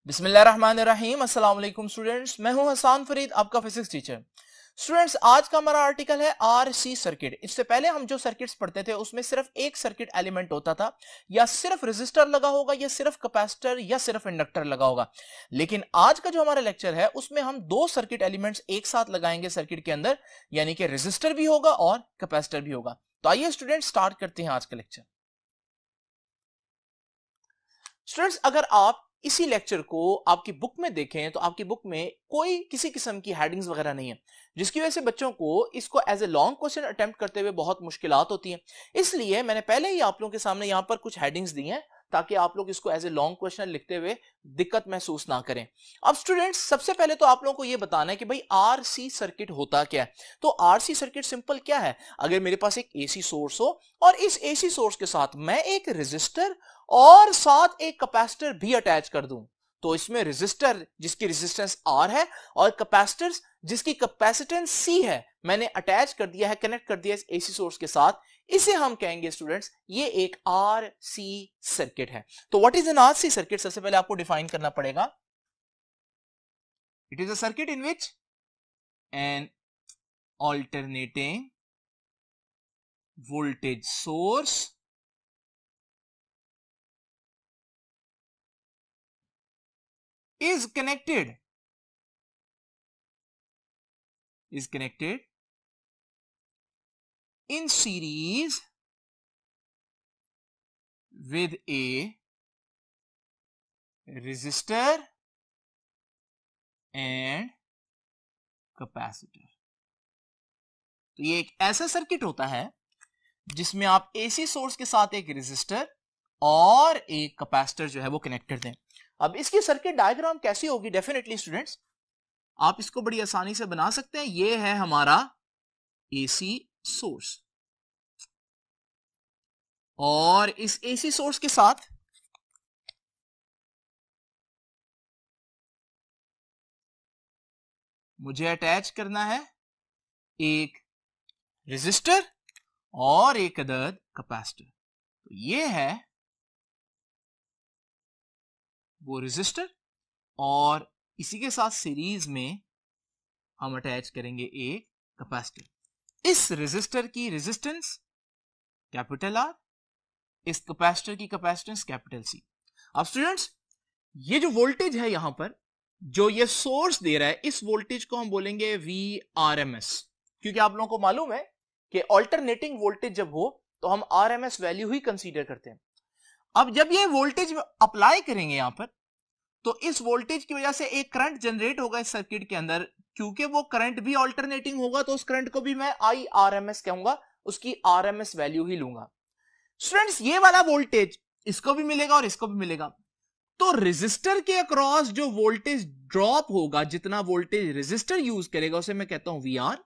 बिस्मिल्लाहिर्रहमानिर्रहीम। अस्सलाम वालेकुम स्टूडेंट्स, मैं हूं हसन फरीद, आपका फिजिक्स टीचर। स्टूडेंट्स, आज का हमारा आर्टिकल है आरसी सर्किट। इससे पहले हम जो सर्किट्स पढ़ते थे उसमें सिर्फ एक सर्किट एलिमेंट होता था, या सिर्फ रेजिस्टर लगा होगा, या सिर्फ कैपेसिटर, या सिर्फ इंडक्टर लगा होगा। लेकिन आज का जो हमारा लेक्चर है उसमें हम दो सर्किट एलिमेंट्स एक साथ लगाएंगे सर्किट के अंदर, यानी कि रेजिस्टर भी होगा और कैपेसिटर भी होगा। तो आइए स्टूडेंट स्टार्ट करते हैं आज का लेक्चर। स्टूडेंट्स, अगर आप इसी लेक्चर को आपकी बुक में देखें तो आपकी बुक में कोई किसी किस्म की हेडिंग्स वगैरह नहीं है, जिसकी वजह से बच्चों को इसको as a long question attempt करते हुए बहुत मुश्किलात होती हैं। इसलिए मैंने पहले ही आप लोगों के सामने यहां पर कुछ हेडिंग्स दी हैं ताकि आप लोग इसको एज ए लॉन्ग क्वेश्चन लिखते हुए दिक्कत महसूस ना करें। अब स्टूडेंट्स, सबसे पहले तो आप लोगों को यह बताना है कि भाई आरसी सर्किट होता क्या है। तो आरसी सर्किट सिंपल क्या है, अगर मेरे पास एक एसी सोर्स हो और इस एसी सोर्स के साथ मैं एक रेजिस्टर और साथ एक कैपेसिटर भी अटैच कर दूं, तो इसमें रेजिस्टर जिसकी रेजिस्टेंस R है और कैपेसिटर जिसकी कैपेसिटेंस C है, मैंने अटैच कर दिया है, कनेक्ट कर दिया है इस एसी सोर्स के साथ। इसे हम कहेंगे स्टूडेंट्स ये एक RC सर्किट है। तो what is an RC circuit, सबसे पहले आपको डिफाइन करना पड़ेगा। It is a circuit in which N alternating voltage source is connected in series with a resistor and capacitor। तो ये एक ऐसा सर्किट होता है जिसमें आप एसी सोर्स के साथ एक रेजिस्टर और एक कैपेसिटर जो है वो कनेक्ट कर दें। अब इसकी सर्किट डायग्राम कैसी होगी, डेफिनेटली स्टूडेंट्स आप इसको बड़ी आसानी से बना सकते हैं। ये है हमारा एसी सोर्स और इस एसी सोर्स के साथ मुझे अटैच करना है एक रेजिस्टर और एक अदद कैपेसिटर। तो ये है वो रेजिस्टर और इसी के साथ सीरीज में हम अटैच करेंगे एक कैपेसिटर। इस रेजिस्टर की रेजिस्टेंस कैपिटल R, इस कैपेसिटर की कैपेसिटेंस कैपिटल C। अब स्टूडेंट्स, ये जो वोल्टेज है यहां पर जो ये सोर्स दे रहा है, इस वोल्टेज को हम बोलेंगे VRMS, क्योंकि आप लोगों को मालूम है कि ऑल्टरनेटिंग वोल्टेज जब हो तो हम RMS वैल्यू ही कंसीडर करते हैं। अब जब ये वोल्टेज अप्लाई करेंगे यहां पर, तो इस वोल्टेज की वजह से एक करंट जनरेट होगा इस सर्किट के अंदर। क्योंकि वो करंट भी ऑल्टरनेटिंग होगा तो उस करंट को भी मैं IRMS कहूंगा, उसकी RMS वैल्यू ही लूंगा। स्टूडेंट्स, ये वाला वोल्टेज इसको भी मिलेगा और इसको भी मिलेगा। तो रेजिस्टर के अक्रॉस जो वोल्टेज ड्रॉप होगा, जितना वोल्टेज रेजिस्टर यूज करेगा उसे मैं कहता हूं VR,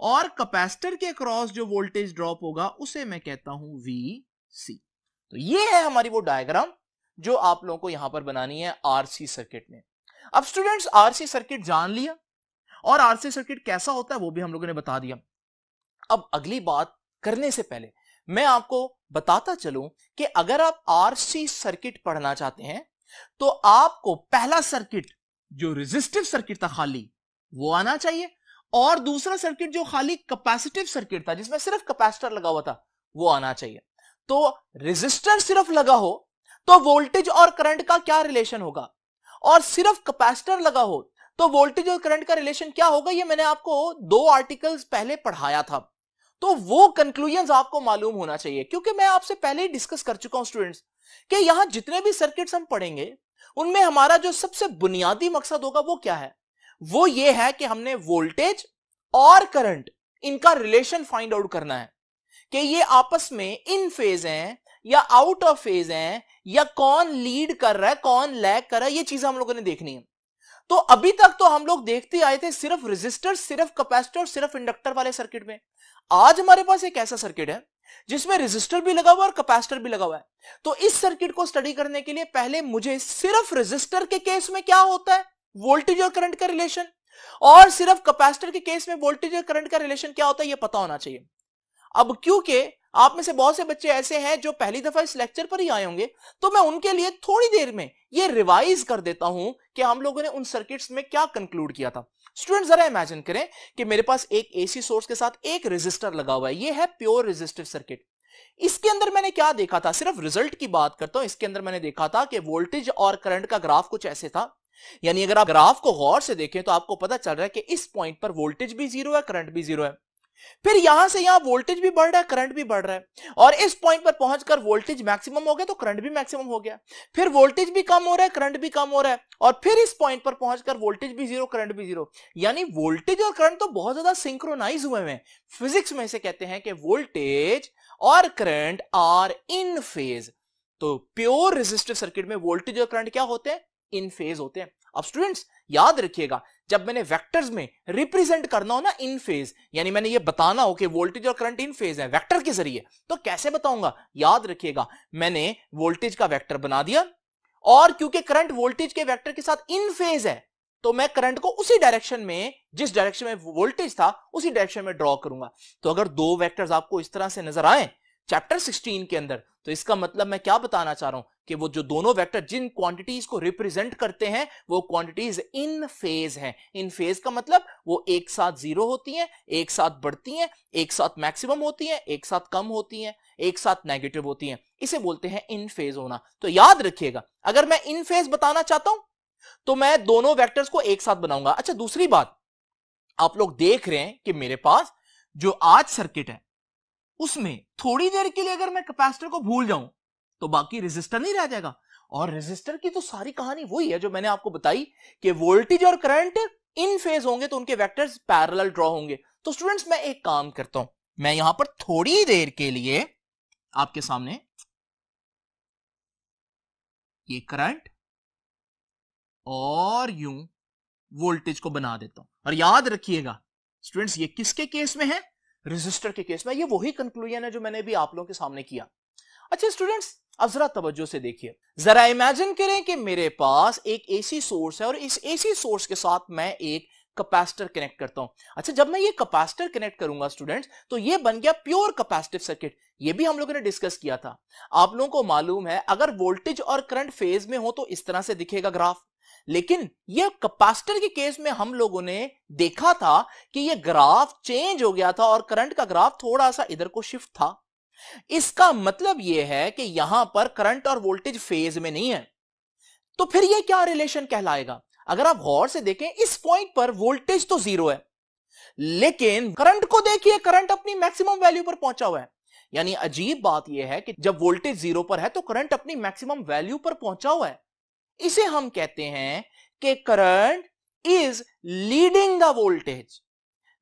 और कैपेसिटर के अक्रॉस जो वोल्टेज ड्रॉप होगा उसे मैं कहता हूं VC। तो ये है हमारी वो डायग्राम जो आप लोगों को यहां पर बनानी है आरसी सर्किट में। अब स्टूडेंट्स, आरसी सर्किट जान लिया और आरसी सर्किट कैसा होता है वो भी हम लोगों ने बता दिया। अब अगली बात करने से पहले मैं आपको बताता चलूं कि अगर आप आरसी सर्किट पढ़ना चाहते हैं तो आपको पहला सर्किट जो रेजिस्टिव सर्किट था खाली वो आना चाहिए, और दूसरा सर्किट जो खाली कैपेसिटिव सर्किट था जिसमें सिर्फ कैपेसिटर लगा हुआ था वो आना चाहिए। तो रेजिस्टर सिर्फ लगा हो तो वोल्टेज और करंट का क्या रिलेशन होगा, और सिर्फ कैपेसिटर लगा हो तो वोल्टेज और करंट का रिलेशन क्या होगा, ये मैंने आपको 2 आर्टिकल्स पहले पढ़ाया था। तो वो कंक्लूजन्स आपको मालूम होना चाहिए, क्योंकि मैं आपसे पहले ही डिस्कस कर चुका हूं स्टूडेंट्स कि यहां जितने भी सर्किट्स हम पढ़ेंगे उनमें हमारा जो सबसे बुनियादी मकसद होगा वो क्या है, वो ये है कि हमने वोल्टेज और करंट इनका रिलेशन फाइंड आउट करना है कि ये आपस में इन फेज हैं या आउट ऑफ फेज हैं, या कौन लीड कर रहा है कौन लैग कर रहा है, ये चीजें हम लोगों ने देखनी है। तो अभी तक तो हम लोग देखते आए थे सिर्फ रेजिस्टर, सिर्फ कैपेसिटर, सिर्फ इंडक्टर वाले सर्किट में। आज हमारे पास एक ऐसा सर्किट है जिसमें रेजिस्टर भी लगा हुआ है और कैपेसिटर भी लगा हुआ है। तो इस सर्किट को स्टडी करने के लिए पहले मुझे सिर्फ रेजिस्टर के केस में क्या होता है, वोल्टेज और करंट का रिलेशन, और सिर्फ कैपेसिटर के केस में वोल्टेज और करंट का रिलेशन क्या होता है ये पता होना चाहिए। अब क्योंकि आप में से बहुत से बच्चे ऐसे हैं जो पहली दफा इस लेक्चर पर ही आए होंगे, तो मैं उनके लिए थोड़ी देर में ये रिवाइज कर देता हूं कि हम लोगों ने उन सर्किट्स में क्या कंक्लूड किया था। स्टूडेंट जरा इमेजिन करें कि मेरे पास एक एसी सोर्स के साथ एक रेजिस्टर लगा हुआ है, ये है प्योर रेजिस्टिव सर्किट। इसके अंदर मैंने क्या देखा था, सिर्फ रिजल्ट की बात करता हूं। इसके अंदर मैंने देखा था कि वोल्टेज और करंट का ग्राफ कुछ ऐसे था, यानी अगर आप ग्राफ को गौर से देखें तो आपको पता चल रहा है कि इस पॉइंट पर वोल्टेज भी जीरो है, करंट भी जीरो है। फिर यहां से यहां वोल्टेज भी बढ़ रहा है, करंट भी बढ़ रहा है, और इस पॉइंट पर पहुंचकर वोल्टेज मैक्सिमम हो गया तो करंट भी मैक्सिमम हो गया। फिर वोल्टेज भी कम हो रहा है, करंट भी कम हो रहा है, और फिर इस पॉइंट पर पहुंचकर वोल्टेज भी जीरो, करंट भी जीरो। यानी वोल्टेज और करंट तो बहुत ज्यादा सिंक्रोनाइज हुए हैं। फिजिक्स में इसे कहते हैं कि वोल्टेज और करंट आर इन फेज। तो प्योर रेजिस्टिव सर्किट में वोल्टेज और करंट क्या होते हैं, इन फेज होते हैं। अब स्टूडेंट्स याद रखिएगा, जब मैंने वेक्टर्स में रिप्रेजेंट करना हो ना इन फेज, यानी मैंने ये बताना हो कि वोल्टेज और करंट इन फेज है वेक्टर के जरिए, तो कैसे बताऊंगा, याद रखिएगा मैंने वोल्टेज का वेक्टर बना दिया, और क्योंकि करंट वोल्टेज के वेक्टर के साथ इन फेज है तो मैं करंट को उसी डायरेक्शन में, जिस डायरेक्शन में वोल्टेज था उसी डायरेक्शन में ड्रॉ करूंगा। तो अगर दो वेक्टर्स आपको इस तरह से नजर आए चैप्टर 16 के अंदर, तो इसका मतलब मैं क्या बताना चाह रहा हूं कि वो जो दोनों वेक्टर जिन क्वांटिटीज को रिप्रेजेंट करते हैं वो क्वांटिटीज इन फेज हैं। इन फेज का मतलब वो एक साथ जीरो होती हैं, एक साथ बढ़ती हैं, एक साथ मैक्सिमम होती हैं, एक साथ कम होती हैं, एक साथ नेगेटिव होती हैं। इसे बोलते हैं इन फेज होना। तो याद रखिएगा, अगर मैं इन फेज बताना चाहता हूं तो मैं दोनों वेक्टर्स को एक साथ बनाऊंगा। अच्छा, दूसरी बात, आप लोग देख रहे हैं कि मेरे पास जो आज सर्किट है उसमें थोड़ी देर के लिए अगर मैं कैपेसिटर को भूल जाऊं तो बाकी रेजिस्टर नहीं रह जाएगा। और रेजिस्टर की तो सारी कहानी वही है जो मैंने आपको बताई कि वोल्टेज और करंट इन फेज होंगे तो उनके वेक्टर्स पैरेलल ड्रॉ होंगे। तो स्टूडेंट्स मैं एक काम करता हूं, मैं यहां पर थोड़ी देर के लिए आपके सामने ये करंट और यूं वोल्टेज को बना देता हूं। और याद रखिएगा स्टूडेंट्स, ये किसके केस में है, रेजिस्टर के केस में। ये वही कंक्लूजन है जो मैंने भी आप लोगों के सामने किया। अच्छा स्टूडेंट्स, अब जरा तवज्जो से देखिए, जरा इमेजिन करें कि मेरे पास एक एसी सोर्स है और इस एसी सोर्स के साथ मैं एक कैपेसिटर कनेक्ट करता हूं। अच्छा, जब मैं ये कैपेसिटर कनेक्ट करूंगा स्टूडेंट्स तो ये बन गया प्योर कैपेसिटिव सर्किट। ये भी हम लोगों ने डिस्कस किया था। आप लोगों को मालूम है अगर वोल्टेज और करंट फेज में हो तो इस तरह से दिखेगा ग्राफ, लेकिन ये कैपेसिटर के केस में हम लोगों ने देखा था कि ये ग्राफ चेंज हो गया था और करंट का ग्राफ थोड़ा सा इधर को शिफ्ट था। इसका मतलब यह है कि यहां पर करंट और वोल्टेज फेज में नहीं है। तो फिर यह क्या रिलेशन कहलाएगा, अगर आप गौर से देखें इस पॉइंट पर वोल्टेज तो जीरो है, लेकिन करंट को देखिए, करंट अपनी मैक्सिमम वैल्यू पर पहुंचा हुआ है। यानी अजीब बात यह है कि जब वोल्टेज जीरो पर है तो करंट अपनी मैक्सिमम वैल्यू पर पहुंचा हुआ है। इसे हम कहते हैं कि current is leading the voltage.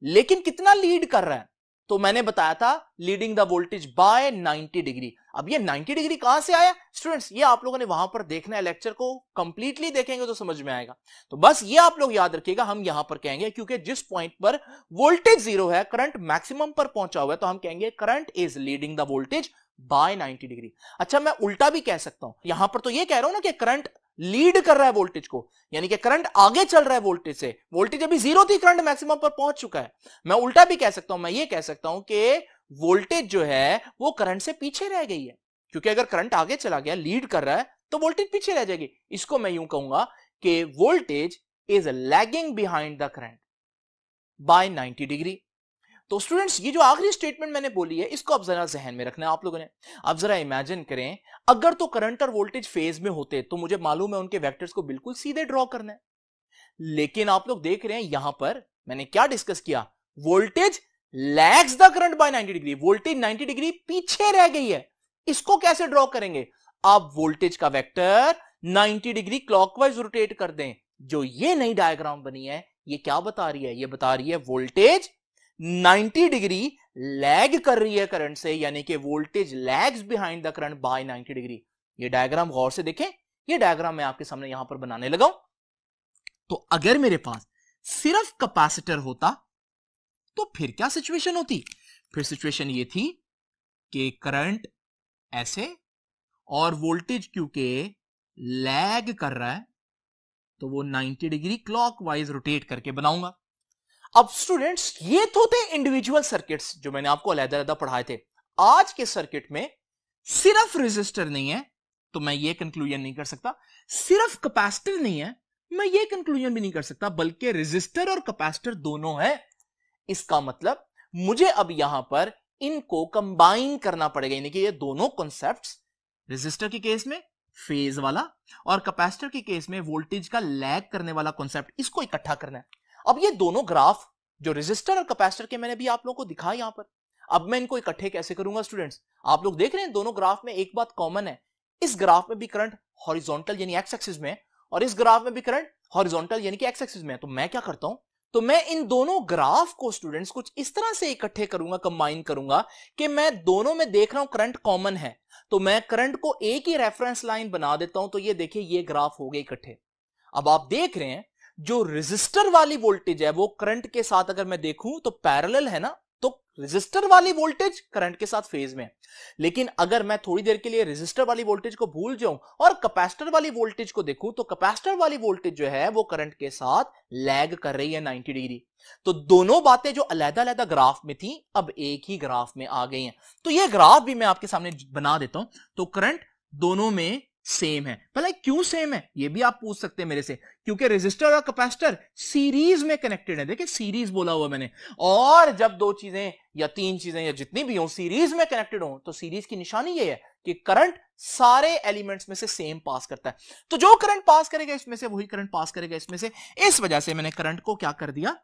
लेकिन कितना लीड कर रहा है, तो मैंने बताया था leading the voltage bye 90 degree. अब ये 90 डिग्री कहां से आया स्टूडेंट्स, ये आप लोगों ने वहां पर देखना है, लेक्चर को कंप्लीटली देखेंगे तो समझ में आएगा। तो बस ये आप लोग याद रखिएगा, हम यहां पर कहेंगे क्योंकि जिस पॉइंट पर वोल्टेज जीरो है, करंट मैक्सिमम पर पहुंचा हुआ है, तो हम कहेंगे current is leading the voltage bye 90 degree. अच्छा, मैं उल्टा भी कह सकता हूं, यहां पर तो ये कह रहा हूं ना कि करंट लीड कर रहा है वोल्टेज को, यानी कि करंट आगे चल रहा है वोल्टेज से। वोल्टेज अभी जीरो थी, करंट मैक्सिमम पर पहुंच चुका है। मैं उल्टा भी कह सकता हूं, मैं ये कह सकता हूं कि वोल्टेज जो है वो करंट से पीछे रह गई है, क्योंकि अगर करंट आगे चला गया, लीड कर रहा है, तो वोल्टेज पीछे रह जाएगी। इसको मैं यूं कहूंगा कि voltage is lagging behind the current by 90 degree. तो स्टूडेंट्स, ये जो आखिरी स्टेटमेंट मैंने बोली है इसको अब जरा जहन में रखना है आप लोगों ने। अब जरा इमेजिन करें, अगर तो करंट और वोल्टेज फेज में होते तो मुझे मालूम है उनके वेक्टर्स को बिल्कुल सीधे ड्रॉ करना है। लेकिन आप लोग देख रहे हैं यहां पर मैंने क्या डिस्कस किया, voltage lags the current by 90 degree, voltage 90 degree पीछे रह गई है। इसको कैसे ड्रॉ करेंगे, आप वोल्टेज का वेक्टर 90 डिग्री क्लॉकवाइज रोटेट कर दें। जो ये नई डायग्राम बनी है ये क्या बता रही है, ये बता रही है वोल्टेज 90 डिग्री लैग कर रही है करंट से, यानी कि voltage lags behind the current by 90 degree. ये डायग्राम गौर से देखें, ये डायग्राम मैं आपके सामने यहां पर बनाने लगा हूं। तो अगर मेरे पास सिर्फ कैपेसिटर होता तो फिर क्या सिचुएशन होती, फिर सिचुएशन ये थी कि करंट ऐसे और वोल्टेज क्योंकि लैग कर रहा है तो वो 90 डिग्री क्लॉकवाइज रोटेट करके बनाऊंगा। अब स्टूडेंट्स, ये तो थे इंडिविजुअल सर्किट्स जो मैंने आपको अलग-अलग पढ़ाए थे। आज के सर्किट में सिर्फ रेजिस्टर नहीं है तो मैं ये कंक्लूजन नहीं कर सकता, सिर्फ कैपेसिटर नहीं है मैं ये कंक्लूजन भी नहीं कर सकता, बल्कि रेजिस्टर और कैपेसिटर दोनों है। इसका मतलब मुझे अब यहां पर इनको कंबाइन करना पड़ेगा, यानी कि ये दोनों कॉन्सेप्ट्स, रेजिस्टर के केस में फेज वाला और कैपेसिटर के केस में वोल्टेज का लैग करने वाला कॉन्सेप्ट, इसको इकट्ठा करना है। अब ये दोनों ग्राफ जो रेजिस्टर और कैपेसिटर के मैंने भी आप लोगों को दिखाया यहां पर, अब मैं इनको इकट्ठे कैसे करूंगा स्टूडेंट्स? आप लोग देख रहे हैं दोनों ग्राफ में एक बात कॉमन है, इस ग्राफ में भी करंट हॉरिजॉन्टल यानी एक्स एक्सिस में और इस ग्राफ में भी करंट हॉरिजॉन्टल यानी कि एक्स एक्सिस में। तो मैं क्या करता हूं, तो मैं इन दोनों ग्राफ को स्टूडेंट्स कुछ इस तरह से इकट्ठे करूंगा, कंबाइन करूंगा कि मैं दोनों में देख रहा हूं करंट कॉमन है, तो मैं करंट को एक ही रेफरेंस लाइन बना देता हूं। तो ये देखिए ये ग्राफ हो गए इकट्ठे। अब आप देख रहे हैं जो रेजिस्टर वाली वोल्टेज है वो करंट के साथ अगर मैं देखूं तो पैरेलल है ना, तो रेजिस्टर वाली वोल्टेज करंट के साथ फेज में है। लेकिन अगर मैं थोड़ी देर के लिए रेजिस्टर वाली वोल्टेज को भूल जाऊं और कैपेसिटर वाली वोल्टेज को देखूं तो कैपेसिटर वाली वोल्टेज जो है वो करंट के साथ लैग कर रही है 90 डिग्री। तो दोनों बातें जो अलग-अलग ग्राफ में थी अब एक ही ग्राफ में आ गई हैं। तो ये ग्राफ भी मैं आपके सामने बना देता हूं। तो करंट दोनों में सेम है। भला क्यों सेम है ये भी आप पूछ सकते हैं मेरे से, क्योंकि रेजिस्टर और कैपेसिटर सीरीज में कनेक्टेड है। देखिए सीरीज बोला हुआ मैंने, और जब दो चीजें या तीन चीजें या जितनी भी हो सीरीज में कनेक्टेड हो तो सीरीज की निशानी ये है कि करंट सारे एलिमेंट्स में से सेम पास करता है। तो जो करंट पास करेगा इसमें से वही करंट पास करेगा इसमें से। इस वजह से मैंने करंट को क्या कर दिया,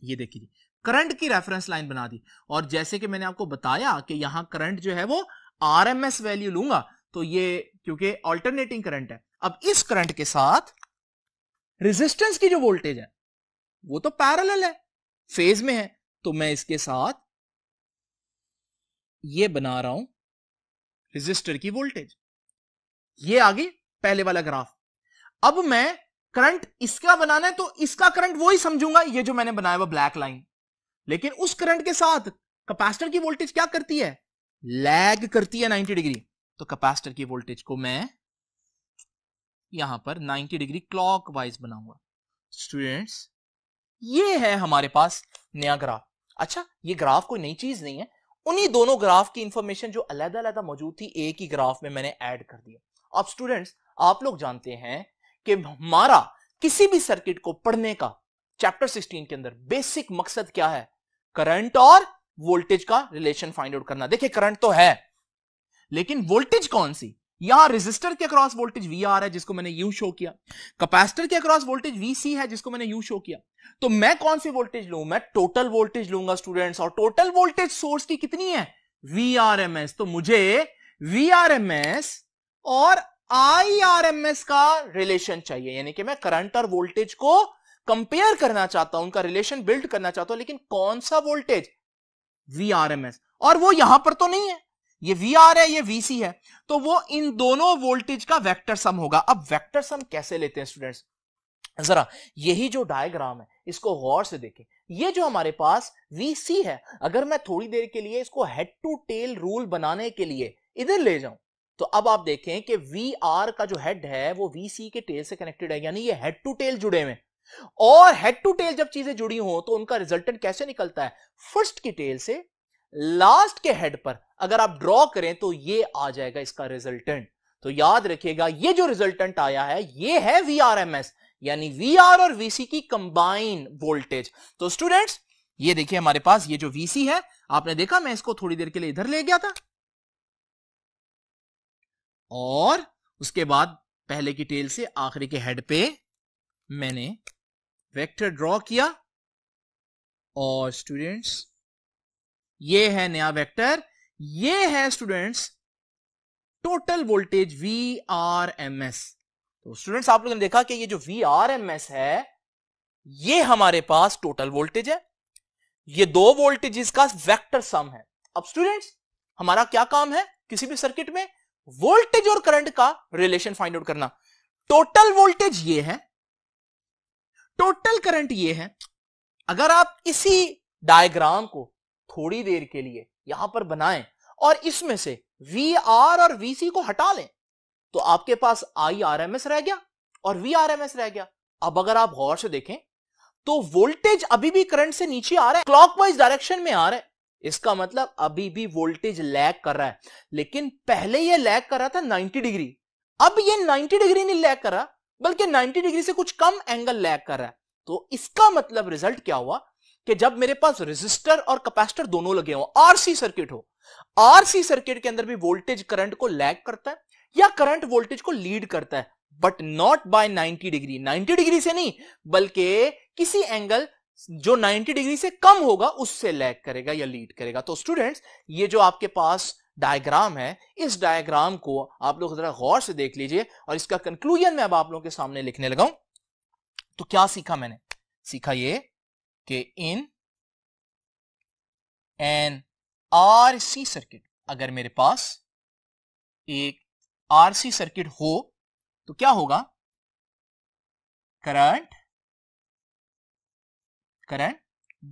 ये देखिए करंट की रेफरेंस लाइन बना दी। और जैसे कि मैंने आपको बताया कि यहां करंट जो है वो आरएमएस वैल्यू लूंगा, तो ये क्योंकि अल्टरनेटिंग करंट है। अब इस करंट के साथ रेजिस्टेंस की जो वोल्टेज है वो तो पैरेलल है, फेज में है, तो मैं इसके साथ ये बना रहा हूं रेजिस्टर की वोल्टेज। ये आ गई पहले वाला ग्राफ। अब मैं करंट इसका बनाना है तो इसका करंट वो ही समझूंगा, ये जो मैंने बनाया वो ब्लैक लाइन। लेकिन उस करंट के साथ कैपेसिटर की वोल्टेज क्या करती है, लैग करती है 90 डिग्री। तो कैपेसिटर की वोल्टेज को मैं यहां पर 90 डिग्री क्लॉकवाइज बनाऊंगा। स्टूडेंट्स ये है हमारे पास नया ग्राफ। अच्छा ये ग्राफ कोई नई चीज नहीं है, उन्हीं दोनों ग्राफ की इंफॉर्मेशन जो अलग-अलग मौजूद थी एक ही ग्राफ में मैंने ऐड कर दिया। अब स्टूडेंट्स आप लोग जानते हैं कि हमारा किसी भी सर्किट को पढ़ने का चैप्टर 16 के अंदर बेसिक मकसद क्या है, करंट और वोल्टेज का रिलेशन फाइंड आउट करना। देखिए करंट तो है लेकिन वोल्टेज कौन सी, यहां रेजिस्टर के अक्रॉस वोल्टेज VR है जिसको मैंने यू शो किया, कैपेसिटर के अक्रॉस वोल्टेज VC है जिसको मैंने यू शो किया। तो मैं कौन सी वोल्टेज लूं, मैं टोटल वोल्टेज लूंगा स्टूडेंट्स। और टोटल वोल्टेज सोर्स की कितनी है, VRMS। तो मुझे VRMS और IRMS का रिलेशन चाहिए, यानी कि मैं करंट और वोल्टेज को कंपेयर करना चाहता हूं, उनका रिलेशन बिल्ड करना चाहता हूं। लेकिन कौन सा वोल्टेज, VRMS, और वो यहां पर तो नहीं है, ये VR है ये VC है, तो वो इन दोनों वोल्टेज का वेक्टर सम होगा। अब वेक्टर सम कैसे लेते हैं स्टूडेंट्स, जरा यही जो डायग्राम है इसको गौर से देखें। ये जो हमारे पास VC है, अगर मैं थोड़ी देर के लिए इसको हेड टू टेल रूल बनाने के लिए इधर ले जाऊं तो अब आप देखें कि VR का जो हेड है वो VC के टेल से कनेक्टेड है, यानी ये हेड टू टेल जुड़े हुए। और हेड टू टेल जब चीजें जुड़ी हो तो उनका रिजल्टेंट कैसे निकलता है, फर्स्ट की टेल से लास्ट के हेड पर अगर आप ड्रॉ करें तो ये आ जाएगा इसका रिजल्टेंट। तो याद रखिएगा ये जो रिजल्टेंट आया है ये है VRMS, यानी VR और VC की कंबाइन वोल्टेज। तो स्टूडेंट्स ये देखिए हमारे पास ये जो VC है, आपने देखा मैं इसको थोड़ी देर के लिए इधर ले गया था और उसके बाद पहले की टेल से आखिरी के हेड पे मैंने वेक्टर ड्रॉ किया। और स्टूडेंट्स ये है नया वेक्टर, ये है स्टूडेंट्स टोटल वोल्टेज VRMS। तो स्टूडेंट्स आप लोगों ने देखा कि ये जो VRMS है ये हमारे पास टोटल वोल्टेज है, ये दो वोल्टेजेस का वेक्टर सम है। अब स्टूडेंट्स हमारा क्या काम है किसी भी सर्किट में, वोल्टेज और करंट का रिलेशन फाइंड आउट करना। टोटल वोल्टेज ये है, टोटल करंट ये है। अगर आप इसी डायग्राम को थोड़ी देर के लिए यहां पर बनाएं और इसमें से VR और VC को हटा लें तो आपके पास IRMS रह गया और VRMS रह गया। अब अगर आप गौर से देखें तो वोल्टेज अभी भी करंट से नीचे आ रहा है, क्लॉकवाइज डायरेक्शन में आ रहा है। इसका मतलब अभी भी वोल्टेज लैग कर रहा है, लेकिन पहले ये लैग कर रहा था 90 डिग्री, अब ये 90 डिग्री नहीं लैग कर रहा, बल्कि 90 डिग्री से कुछ कम एंगल लैग कर रहा है। तो इसका मतलब रिजल्ट क्या हुआ कि जब मेरे पास रेजिस्टर और कैपेसिटर दोनों लगे हो, आरसी सर्किट हो, आरसी सर्किट के अंदर भी वोल्टेज करंट को लैग करता है या करंट वोल्टेज को लीड करता है, but not by 90 degree, 90 degree से नहीं, बल्कि किसी एंगल जो 90 डिग्री से कम होगा उससे लैग करेगा या लीड करेगा। तो स्टूडेंट्स, ये जो आपके पास डायग्राम है, इस डायग्राम को आप लोग जरा गौर से देख लीजिए और इसका कंक्लूजन मैं अब आप लोगों के सामने लिखने लगा हूं। तो क्या सीखा मैंने? सीखा ये कि इन एन आरसी सर्किट, अगर मेरे पास एक आरसी सर्किट हो तो क्या होगा? करंट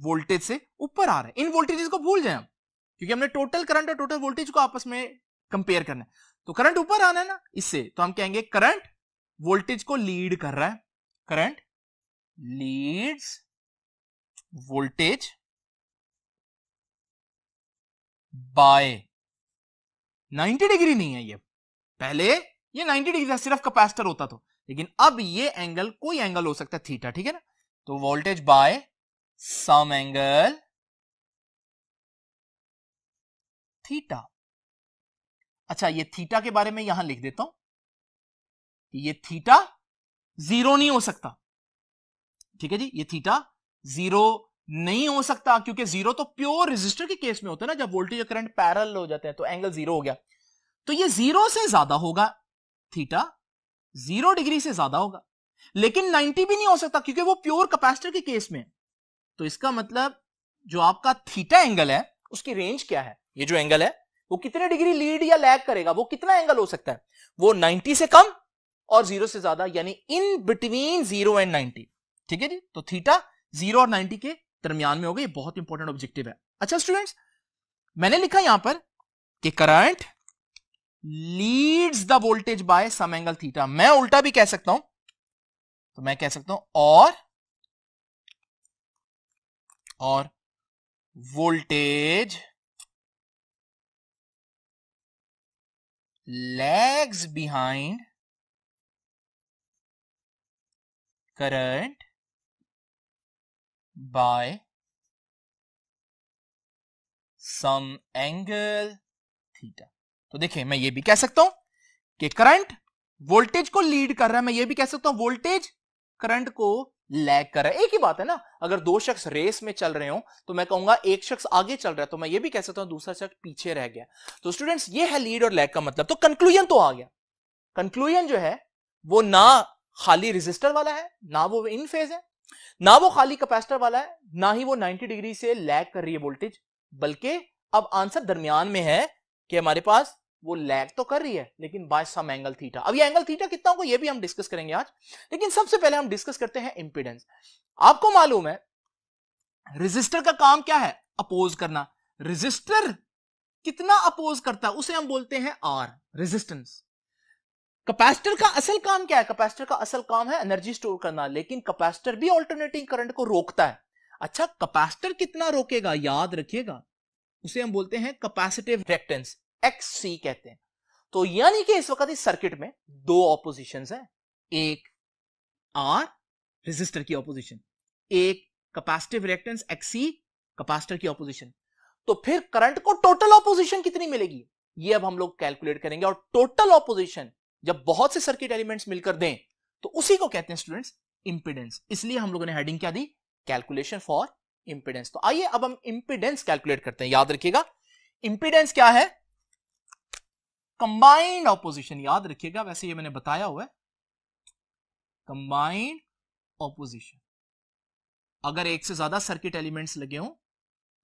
वोल्टेज से ऊपर आ रहा है। इन वोल्टेजेस को भूल जाए हम, क्योंकि हमने टोटल करंट और टोटल वोल्टेज को आपस में कंपेयर करना है। तो करंट ऊपर आना है ना इससे, तो हम कहेंगे करंट वोल्टेज को लीड कर रहा है, current Leeds voltage bye 90 degree नहीं है ये, पहले ये 90 डिग्री था, सिर्फ कैपेसिटर होता तो, लेकिन अब ये एंगल कोई एंगल हो सकता है थीटा, ठीक है ना। तो voltage by some angle theta. अच्छा, ये थीटा के बारे में यहां लिख देता हूं, ये थीटा जीरो नहीं हो सकता, ठीक है जी, ये थीटा जीरो नहीं हो सकता, क्योंकि जीरो तो प्योर रेजिस्टर के केस में होता है ना, जब वोल्टेज और करंट पैरेलल हो जाते हैं तो एंगल जीरो हो गया। तो ये जीरो से ज्यादा होगा, थीटा 0 डिग्री से ज्यादा होगा, लेकिन 90 भी नहीं हो सकता क्योंकि वो प्योर कैपेसिटर के केस में। तो इसका मतलब जो आपका थीटा एंगल है उसकी रेंज क्या है? ये जो एंगल है वो कितने डिग्री लीड या लैग करेगा, वो कितना एंगल हो सकता है? वो 90 से कम और 0 से ज्यादा, यानी इन बिटवीन 0 एंड 90, ठीक है जी। तो थीटा 0 और 90 के दरमियान में होगा, ये बहुत इंपॉर्टेंट ऑब्जेक्टिव है। अच्छा स्टूडेंट्स, मैंने लिखा यहां पर कि current leads the voltage by some angle theta. मैं उल्टा भी कह सकता हूं, तो मैं कह सकता हूं और voltage lags behind current by some angle theta। तो देखिए, मैं ये भी कह सकता हूं कि करंट वोल्टेज को लीड कर रहा है, मैं ये भी कह सकता हूं वोल्टेज करंट को लैग कर रहा है। एक ही बात है ना, अगर दो शख्स रेस में चल रहे हो तो मैं कहूंगा एक शख्स आगे चल रहा है, तो मैं ये भी कह सकता हूं दूसरा शख्स पीछे रह गया। तो स्टूडेंट्स, ये है लीड और लैग का मतलब। तो कंक्लूजन तो आ गया, कंक्लूजन जो है वो ना खाली रेजिस्टर वाला है, ना वो इन फेज है, ना वो खाली कैपेसिटर वाला है, ना ही वो 90 डिग्री से लैग कर रही है वोल्टेज, बल्कि अब आंसर दरमियान में है कि हमारे पास वो लैग तो कर रही है लेकिन बाय सम एंगल थीटा। अब ये एंगल थीटा कितना होगा ये भी हम डिस्कस करेंगे आज, लेकिन सबसे पहले हम डिस्कस करते हैं इंपीडेंस। आपको मालूम है रेजिस्टर का काम क्या है? अपोज करना। रेजिस्टर कितना अपोज करता है उसे हम बोलते हैं आर, रेजिस्टेंस। कैपेसिटर का असल काम क्या है? कैपेसिटर का असल काम है एनर्जी स्टोर करना, लेकिन कैपेसिटर भी अल्टरनेटिंग करंट को रोकता है। अच्छा, कैपेसिटर कितना रोकेगा? याद रखिएगा, उसे हम बोलते हैं कैपेसिटिव रिएक्टेंस, XC कहते हैं। तो यानी कि इस वक्त इस सर्किट में दो ऑपोजिशंस हैं, एक आर रेजिस्टर की ऑपोजिशन, एक कैपेसिटिव रिएक्टेंस XC कैपेसिटर की ऑपोजिशन। तो फिर करंट को टोटल ऑपोजिशन कितनी मिलेगी ये अब हम लोग कैलकुलेट करेंगे। और टोटल ऑपोजिशन जब बहुत से सर्किट एलिमेंट्स मिलकर दें तो उसी को कहते हैं स्टूडेंट्स इंपीडेंस। इसलिए हम लोगों ने हेडिंग क्या दी? Calculation for impedance. तो आइए अब हम इंपीडेंस कैलकुलेट करते हैं। याद रखिएगा इंपीडेंस क्या है? Combined opposition. याद रखिएगा, वैसे ये मैंने बताया हुआ है, कंबाइंड ऑपोजिशन। अगर एक से ज्यादा सर्किट एलिमेंट्स लगे हों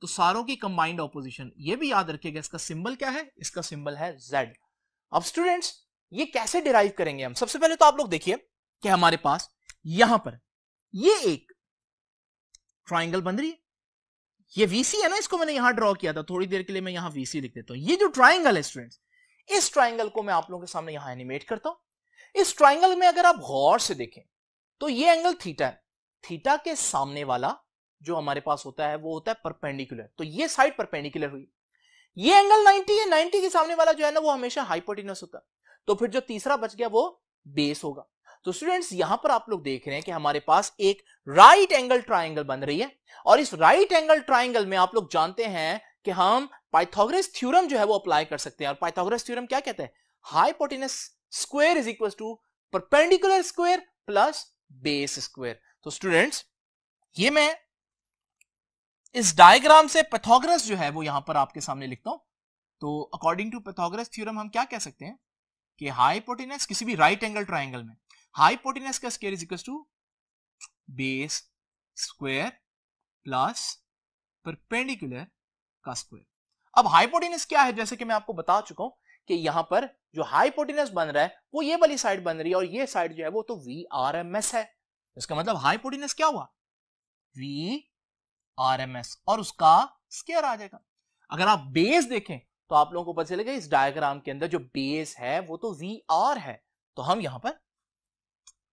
तो सारों की कंबाइंड ऑपोजिशन। ये भी याद रखिएगा, इसका सिंबल क्या है? इसका सिंबल है Z। अब स्टूडेंट्स, ये कैसे डिराइव करेंगे हम? सबसे पहले तो आप लोग देखिए कि हमारे पास यहां पर ये एक ट्राइंगल बन रही है, ये VC है ना, इसको मैंने यहां ड्रॉ किया था, थोड़ी देर के लिए मैं यहां VC लिख देता हूं। ये जो ट्राइंगल है स्टूडेंट्स, इस ट्राइंगल को मैं आप लोगों के सामने यहां एनिमेट करता हूं। इस ट्राइंगल में अगर आप गौर से देखें तो ये एंगल थीटा है, थीटा के सामने वाला जो हमारे पास होता है वो होता है परपेंडिकुलर, तो ये साइड परपेंडिकुलर हुई, ये एंगल 90 है, 90 के सामने वाला जो है ना वो हमेशा हाइपोटेन्यूस होता है, तो फिर जो तीसरा बच गया वो बेस होगा। तो स्टूडेंट्स यहां पर आप लोग देख रहे हैं कि हमारे पास एक राइट एंगल ट्राइंगल बन रही है, और इस राइट एंगल ट्राइंगल में आप लोग जानते हैं कि हम पाइथागोरस थ्योरम जो है वो अप्लाई कर सकते हैं, और पाइथागोरस थ्योरम क्या कहता है, hypotenuse square is equal to perpendicular square plus base square. तो स्टूडेंट्स ये मैं इस डायग्राम से पाइथागोरस जो है वो यहां पर आपके सामने लिखता हूं। तो अकॉर्डिंग टू पाइथागोरस थ्योरम हम क्या कह सकते हैं कि हाइपोटेन्यूस किसी भी राइट एंगल ट्राइंगल में हाइपोटेन्यूस का square is equal to base square plus perpendicular का स्क्वायर। अब हाइपोटेन्यूस क्या है, जैसे कि मैं आपको बता चुका हूं कि यहां पर जो हाइपोटेन्यूस बन रहा है वो ये वाली साइड बन रही है, और ये साइड जो है वो तो VRMS है। इसका मतलब हाइपोटेन्यूस क्या हुआ, VRMS, और उसका स्क्वायर आ जाएगा। अगर आप बेस देखें तो आप लोगों को पता चलेगा इस डायग्राम के अंदर जो बेस है वो तो VR है, तो हम यहां पर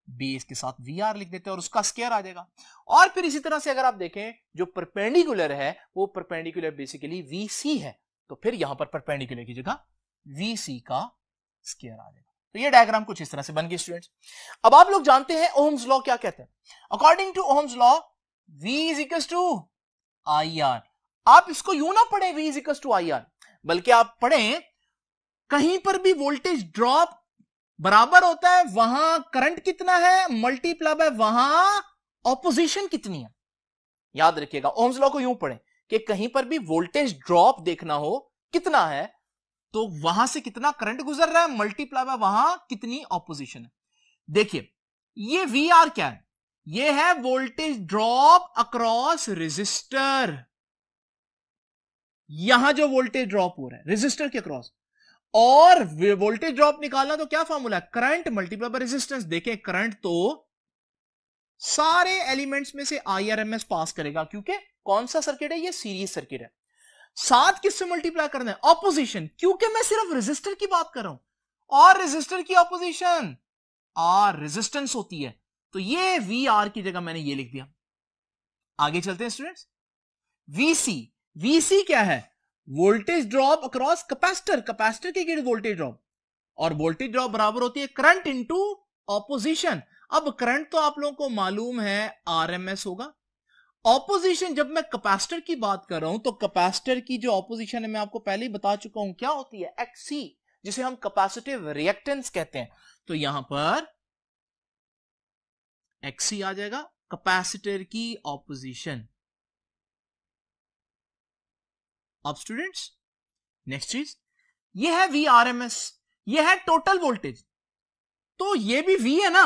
बेस के साथ VR लिख देते हैं और उसका स्क्वायर आ जाएगा। और फिर इसी तरह से अगर आप देखें जो परपेंडिकुलर है वो परपेंडिकुलर बेसिकली VC है, तो फिर यहां पर परपेंडिकुलर की जगह VC का स्क्वायर आ जाएगा। तो ये डायग्राम कुछ इस तरह से बन गई स्टूडेंट्स। अब आप लोग जानते हैं ओम्स लॉ क्या कहते हैं। According to Ohm's law V is equal to IR। आप इसको यूं ना पढ़े V is equal to IR, बल्कि आप पढ़ें कहीं पर भी वोल्टेज ड्रॉप बराबर होता है वहां करंट कितना है मल्टीप्लाई बाय वहां ऑपोजिशन कितनी है। याद रखिएगा ओम्स लॉ को यूं पढ़ें कि कहीं पर भी वोल्टेज ड्रॉप देखना हो कितना है तो वहां से कितना करंट गुजर रहा है मल्टीप्लाई बाय वहां कितनी ऑपोजिशन है। देखिए ये VR क्या है, ये है वोल्टेज ड्रॉप अक्रॉस रेजिस्टर। यहां जो वोल्टेज ड्रॉप हो रहा है रेजिस्टर के अक्रॉस, और वोल्टेज ड्रॉप निकालना तो क्या फॉर्मूला है, करंट मल्टीप्लाई बाय रेजिस्टेंस। देखें करंट तो सारे एलिमेंट्स में से IRMS पास करेगा, क्योंकि कौन सा सर्किट है, ये सीरीज सर्किट है। साथ किससे मल्टीप्लाई करना है, ऑपोजिशन, क्योंकि मैं सिर्फ रेजिस्टर की बात कर रहा हूं, और रेजिस्टर की ऑपोजिशन R रेजिस्टेंस होती है, तो ये VR की जगह मैंने ये लिख दिया। आगे चलते हैं स्टूडेंट्स। VC क्या है, voltage drop across capacitor, capacitor के गिर्द वोल्टेज ड्रॉप, और वोल्टेज ड्रॉप बराबर होती है करंट इनटू ऑपोजिशन। अब करंट तो आप लोगों को मालूम है RMS होगा, ऑपोजिशन जब मैं कैपेसिटर की बात कर रहा हूं तो कैपेसिटर की जो ऑपोजिशन है मैं आपको पहले ही बता चुका हूं क्या होती है, XC, जिसे हम कैपेसिटिव रिएक्टेंस कहते हैं। तो यहां पर XC आ जाएगा कैपेसिटर की ऑपोजिशन। अब स्टूडेंट्स नेक्स्ट चीज, ये है VRMS, ये है टोटल वोल्टेज, तो ये भी V है ना,